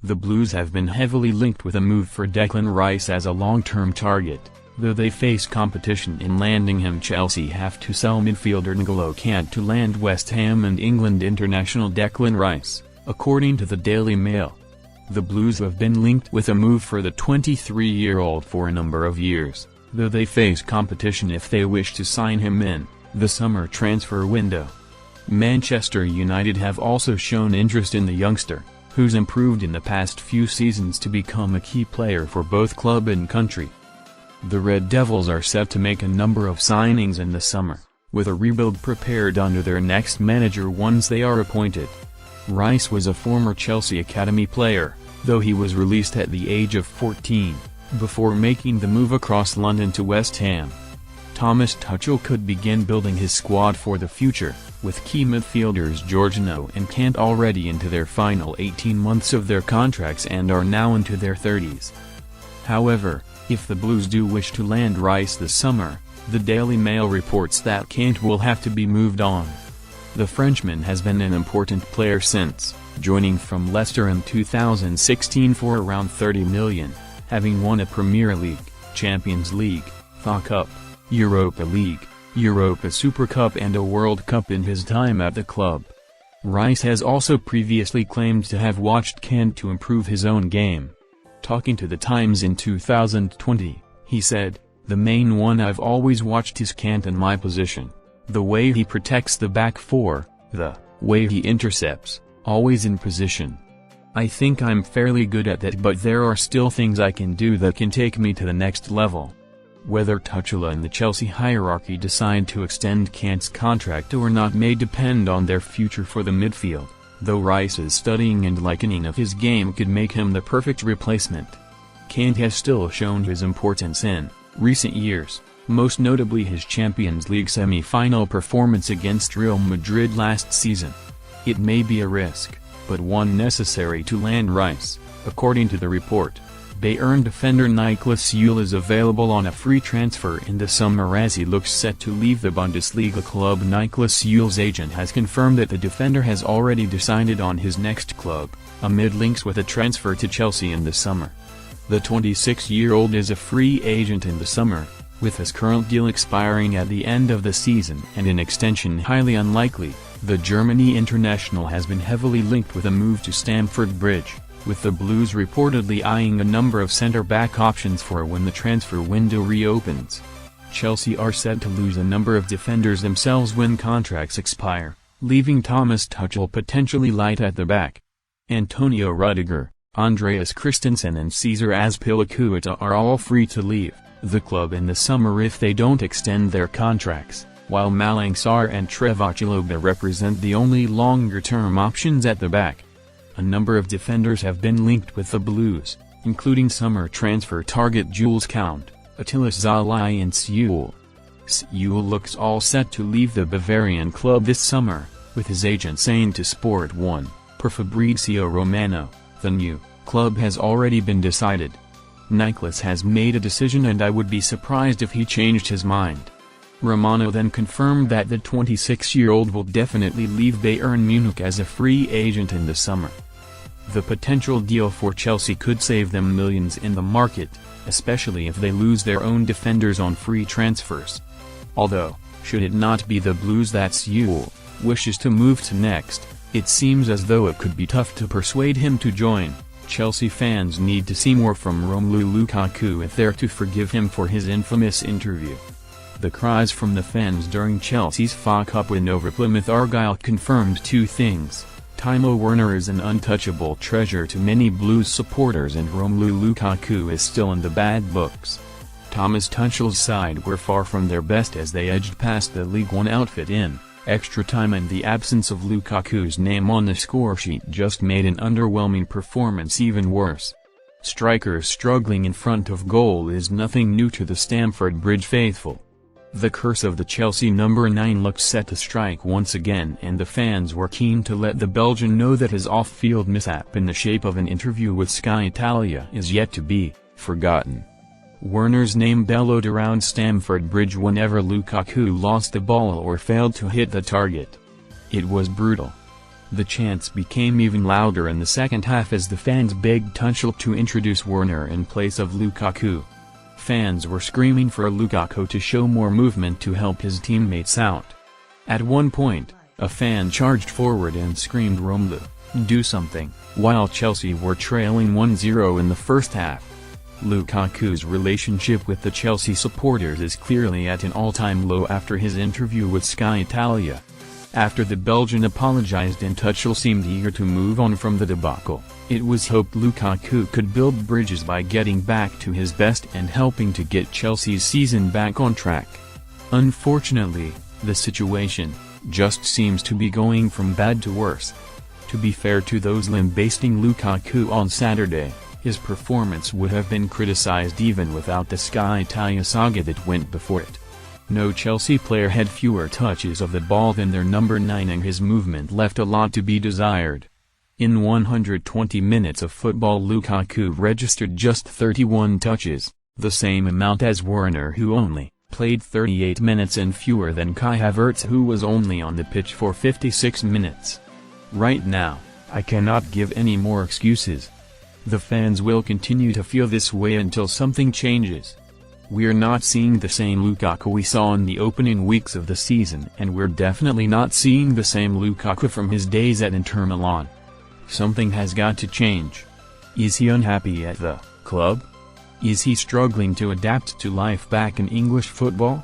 The Blues have been heavily linked with a move for Declan Rice as a long-term target, though they face competition in landing him. Chelsea have to sell midfielder N'Golo Kant to land West Ham and England international Declan Rice, according to the Daily Mail. The Blues have been linked with a move for the 23-year-old for a number of years, though they face competition if they wish to sign him in the summer transfer window. Manchester United have also shown interest in the youngster, who's improved in the past few seasons to become a key player for both club and country. The Red Devils are set to make a number of signings in the summer, with a rebuild prepared under their next manager once they are appointed. Rice was a former Chelsea academy player, though he was released at the age of 14, before making the move across London to West Ham. Thomas Tuchel could begin building his squad for the future, with key midfielders Jorginho and Kant already into their final 18 months of their contracts and are now into their 30s. However, if the Blues do wish to land Rice this summer, the Daily Mail reports that Kant will have to be moved on. The Frenchman has been an important player since joining from Leicester in 2016 for around £30 million, having won a Premier League, Champions League, FA Cup, Europa League, Europa Super Cup and a World Cup in his time at the club. Rice has also previously claimed to have watched Kant to improve his own game. Talking to The Times in 2020, he said, "The main one I've always watched is Kant in my position. The way he protects the back four, the way he intercepts, always in position. I think I'm fairly good at that, but there are still things I can do that can take me to the next level." Whether Tuchel and the Chelsea hierarchy decide to extend Kant's contract or not may depend on their future for the midfield, though Rice's studying and likening of his game could make him the perfect replacement. Kant has still shown his importance in recent years, most notably his Champions League semi-final performance against Real Madrid last season. It may be a risk, but one necessary to land Rice, according to the report. Bayern defender Niklas Süle is available on a free transfer in the summer as he looks set to leave the Bundesliga club. Niklas Süle's agent has confirmed that the defender has already decided on his next club, amid links with a transfer to Chelsea in the summer. The 26-year-old is a free agent in the summer, with his current deal expiring at the end of the season and an extension highly unlikely. The Germany international has been heavily linked with a move to Stamford Bridge, with the Blues reportedly eyeing a number of centre-back options for when the transfer window reopens. Chelsea are set to lose a number of defenders themselves when contracts expire, leaving Thomas Tuchel potentially light at the back. Antonio Rudiger, Andreas Christensen and Cesar Azpilicueta are all free to leave the club in the summer if they don't extend their contracts, while Malang Sarr and Trevoh Chalobah represent the only longer-term options at the back. A number of defenders have been linked with the Blues, including summer transfer target Jules Kounde, Attila Szalai and Süle. Süle looks all set to leave the Bavarian club this summer, with his agent saying to Sport 1, per Fabrizio Romano, the new club has already been decided. Niklas has made a decision and I would be surprised if he changed his mind. Romano then confirmed that the 26-year-old will definitely leave Bayern Munich as a free agent in the summer. The potential deal for Chelsea could save them millions in the market, especially if they lose their own defenders on free transfers. Although, should it not be the Blues that Süle wishes to move to next, it seems as though it could be tough to persuade him to join. Chelsea fans need to see more from Romelu Lukaku if they're to forgive him for his infamous interview. The cries from the fans during Chelsea's FA Cup win over Plymouth Argyle confirmed two things: Timo Werner is an untouchable treasure to many Blues supporters and Romelu Lukaku is still in the bad books. Thomas Tuchel's side were far from their best as they edged past the League One outfit in extra time, and the absence of Lukaku's name on the scoresheet just made an underwhelming performance even worse. Strikers struggling in front of goal is nothing new to the Stamford Bridge faithful. The curse of the Chelsea number 9 looks set to strike once again, and the fans were keen to let the Belgian know that his off-field mishap in the shape of an interview with Sky Italia is yet to be forgotten. Werner's name bellowed around Stamford Bridge whenever Lukaku lost the ball or failed to hit the target. It was brutal. The chants became even louder in the second half as the fans begged Tuchel to introduce Werner in place of Lukaku. Fans were screaming for Lukaku to show more movement to help his teammates out. At one point, a fan charged forward and screamed "Romelu, do something," while Chelsea were trailing 1-0 in the first half. Lukaku's relationship with the Chelsea supporters is clearly at an all-time low after his interview with Sky Italia. After the Belgian apologized and Tuchel seemed eager to move on from the debacle, it was hoped Lukaku could build bridges by getting back to his best and helping to get Chelsea's season back on track. Unfortunately, the situation just seems to be going from bad to worse. To be fair to those lambasting Lukaku on Saturday, his performance would have been criticized even without the Sky Italia saga that went before it. No Chelsea player had fewer touches of the ball than their number 9 and his movement left a lot to be desired. In 120 minutes of football Lukaku registered just 31 touches, the same amount as Werner who only played 38 minutes and fewer than Kai Havertz who was only on the pitch for 56 minutes. Right now, I cannot give any more excuses. The fans will continue to feel this way until something changes. We're not seeing the same Lukaku we saw in the opening weeks of the season, and we're definitely not seeing the same Lukaku from his days at Inter Milan. Something has got to change. Is he unhappy at the club? Is he struggling to adapt to life back in English football?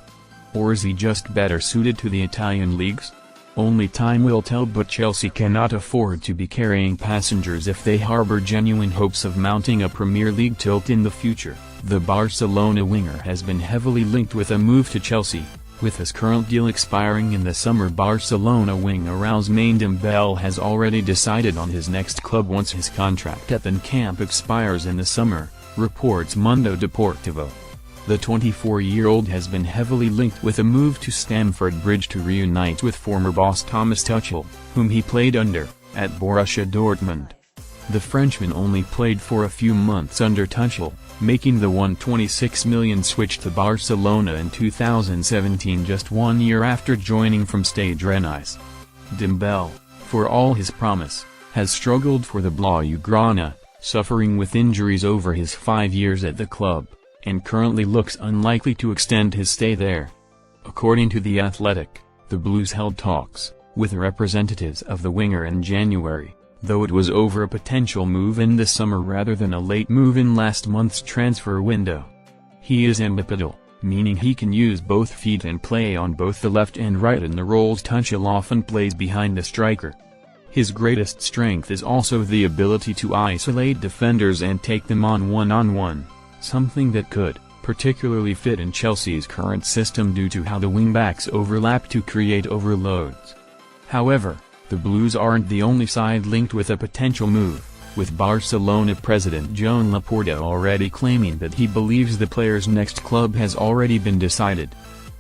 Or is he just better suited to the Italian leagues? Only time will tell, but Chelsea cannot afford to be carrying passengers if they harbor genuine hopes of mounting a Premier League tilt in the future. The Barcelona winger has been heavily linked with a move to Chelsea. With his current deal expiring in the summer, Barcelona winger Ousmane Dembele has already decided on his next club once his contract at the camp expires in the summer, reports Mundo Deportivo. The 24-year-old has been heavily linked with a move to Stamford Bridge to reunite with former boss Thomas Tuchel, whom he played under at Borussia Dortmund. The Frenchman only played for a few months under Tuchel, making the £126 million switch to Barcelona in 2017 just 1 year after joining from Stade Rennais. Dembele, for all his promise, has struggled for the Blaugrana, suffering with injuries over his 5 years at the club, and currently looks unlikely to extend his stay there. According to The Athletic, the Blues held talks with representatives of the winger in January, though it was over a potential move in the summer rather than a late move in last month's transfer window. He is ambipedal, meaning he can use both feet and play on both the left and right in the roles Tuchel often plays behind the striker. His greatest strength is also the ability to isolate defenders and take them on one-on-one, something that could particularly fit in Chelsea's current system due to how the wingbacks overlap to create overloads. However, the Blues aren't the only side linked with a potential move, with Barcelona president Joan Laporta already claiming that he believes the player's next club has already been decided.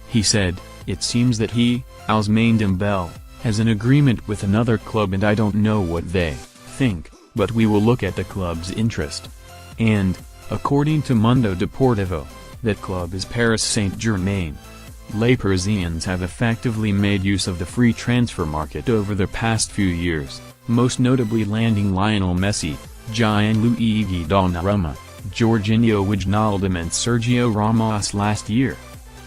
He said, "It seems that he, Ousmane Dembele, has an agreement with another club and I don't know what they think, but we will look at the club's interest." And, according to Mundo Deportivo, that club is Paris Saint-Germain. Les Parisiens have effectively made use of the free transfer market over the past few years, most notably landing Lionel Messi, Gianluigi Donnarumma, Jorginho Wijnaldum and Sergio Ramos last year.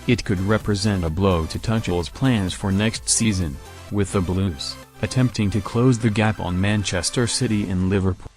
It could represent a blow to Tuchel's plans for next season, with the Blues attempting to close the gap on Manchester City and Liverpool.